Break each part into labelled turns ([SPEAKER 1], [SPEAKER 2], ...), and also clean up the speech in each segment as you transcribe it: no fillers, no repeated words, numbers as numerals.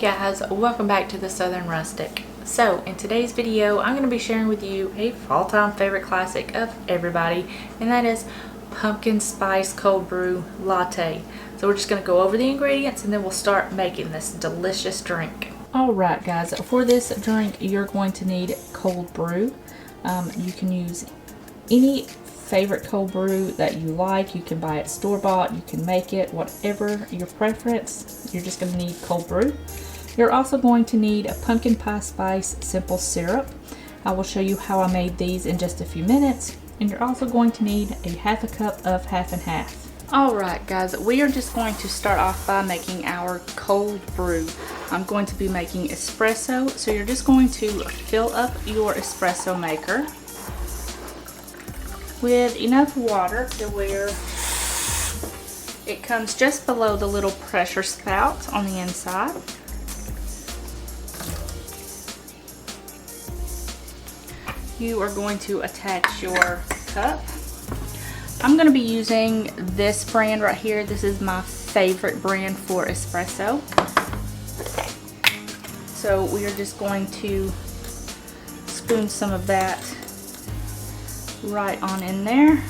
[SPEAKER 1] guys, welcome back to the Southern Rustic. So in today's video I'm going to be sharing with you a all-time favorite classic of everybody, and that is pumpkin spice cold brew latte. So we're just going to go over the ingredients and then we'll start making this delicious drink. Alright guys, for this drink you're going to need cold brew. You can use any favorite cold brew that you like. You can buy it store-bought, you can make it, whatever your preference. You're just going to need cold brew. You're also going to need a pumpkin pie spice simple syrup. I will show you how I made these in just a few minutes. And you're also going to need a half a cup of half and half. Alright guys, we are just going to start off by making our cold brew. I'm going to be making espresso, so you're just going to fill up your espresso maker with enough water to where it comes just below the little pressure spout on the inside. You are going to attach your cup. I'm going to be using this brand right here. This is my favorite brand for espresso. So we are just going to spoon some of that right on in there.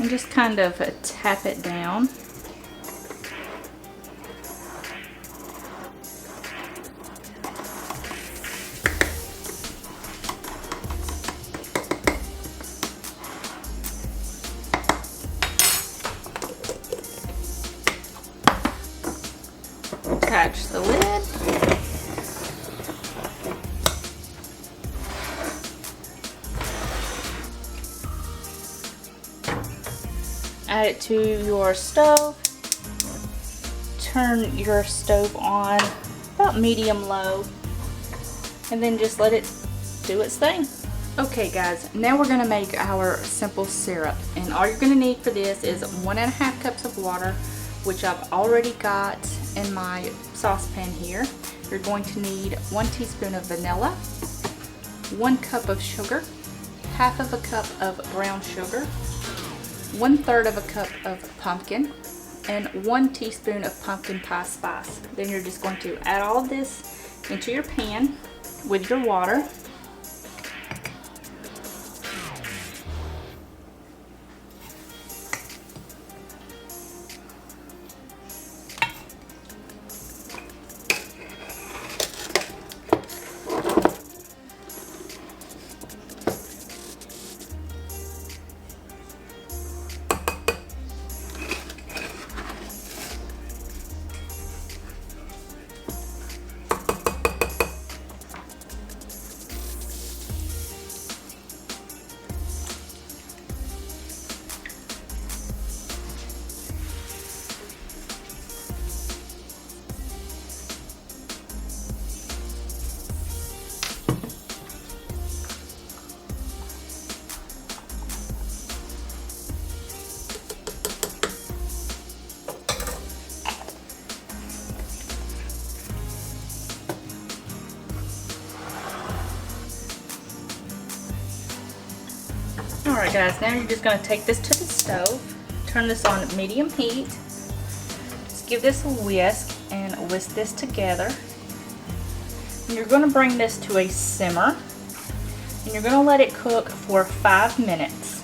[SPEAKER 1] And just kind of tap it down. Attach the lid. Add it to your stove. Turn your stove on about medium low, and then just let it do its thing. Okay guys, now we're going to make our simple syrup, and all you're going to need for this is 1.5 cups of water, which I've already got in my saucepan here. You're going to need 1 teaspoon of vanilla, 1 cup of sugar, half of a cup of brown sugar, 1/3 of a cup of pumpkin, and 1 teaspoon of pumpkin pie spice. Then you're just going to add all of this into your pan with your water. Alright guys, now you're just going to take this to the stove, turn this on medium heat, just give this a whisk and whisk this together. And you're going to bring this to a simmer, and you're going to let it cook for 5 minutes.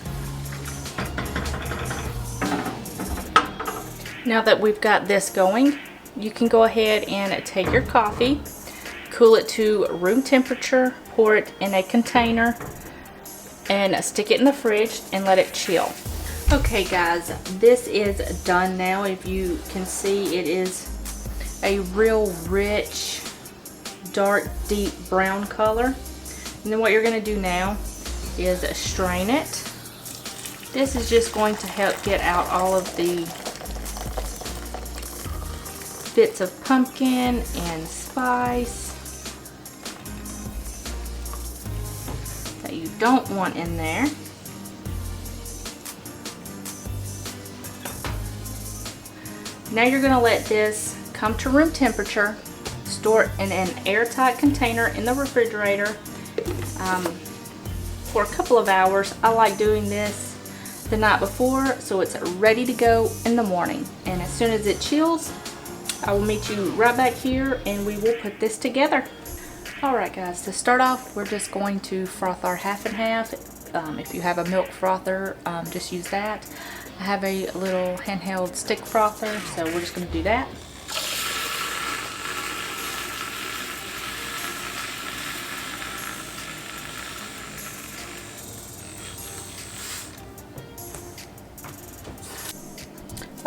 [SPEAKER 1] Now that we've got this going, you can go ahead and take your coffee, cool it to room temperature, pour it in a container, and stick it in the fridge and let it chill. Okay guys, this is done now. If you can see, it is a real rich, dark, deep brown color. And then what you're going to do now is strain it. This is just going to help get out all of the bits of pumpkin and spice that you don't want in there. Now you're going to let this come to room temperature, store it in an airtight container in the refrigerator for a couple of hours. I like doing this the night before so it's ready to go in the morning. And as soon as it chills, I will meet you right back here and we will put this together. Alright guys, to start off, we're just going to froth our half and half. If you have a milk frother, just use that. I have a little handheld stick frother, so we're just going to do that.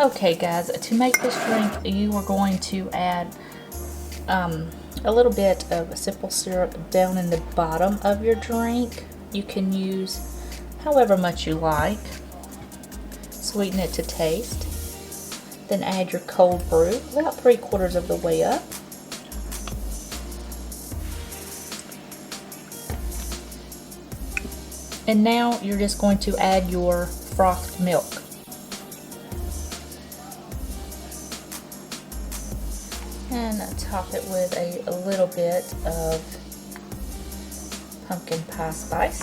[SPEAKER 1] Okay guys, to make this drink, you are going to add a little bit of simple syrup down in the bottom of your drink. You can use however much you like. Sweeten it to taste. Then add your cold brew, about 3/4 of the way up. And now you're just going to add your frothed milk. And top it with a little bit of pumpkin pie spice.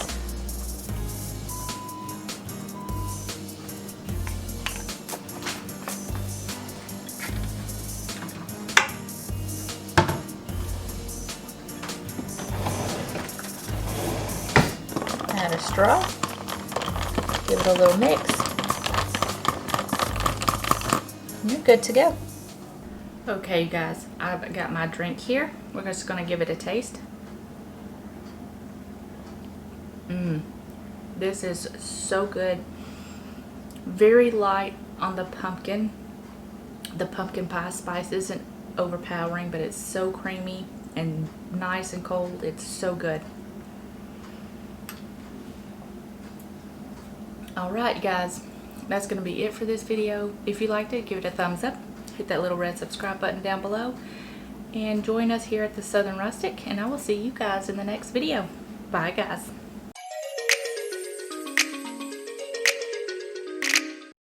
[SPEAKER 1] Add a straw. Give it a little mix. And you're good to go. Okay you guys, I've got my drink here. We're just going to give it a taste. This is so good. Very light on the pumpkin. The pumpkin pie spice isn't overpowering, but it's so creamy and nice and cold. It's so good. Alright guys, that's going to be it for this video. If you liked it, give it a thumbs up. Hit that little red subscribe button down below. And join us here at the Southern Rustic. And I will see you guys in the next video. Bye guys.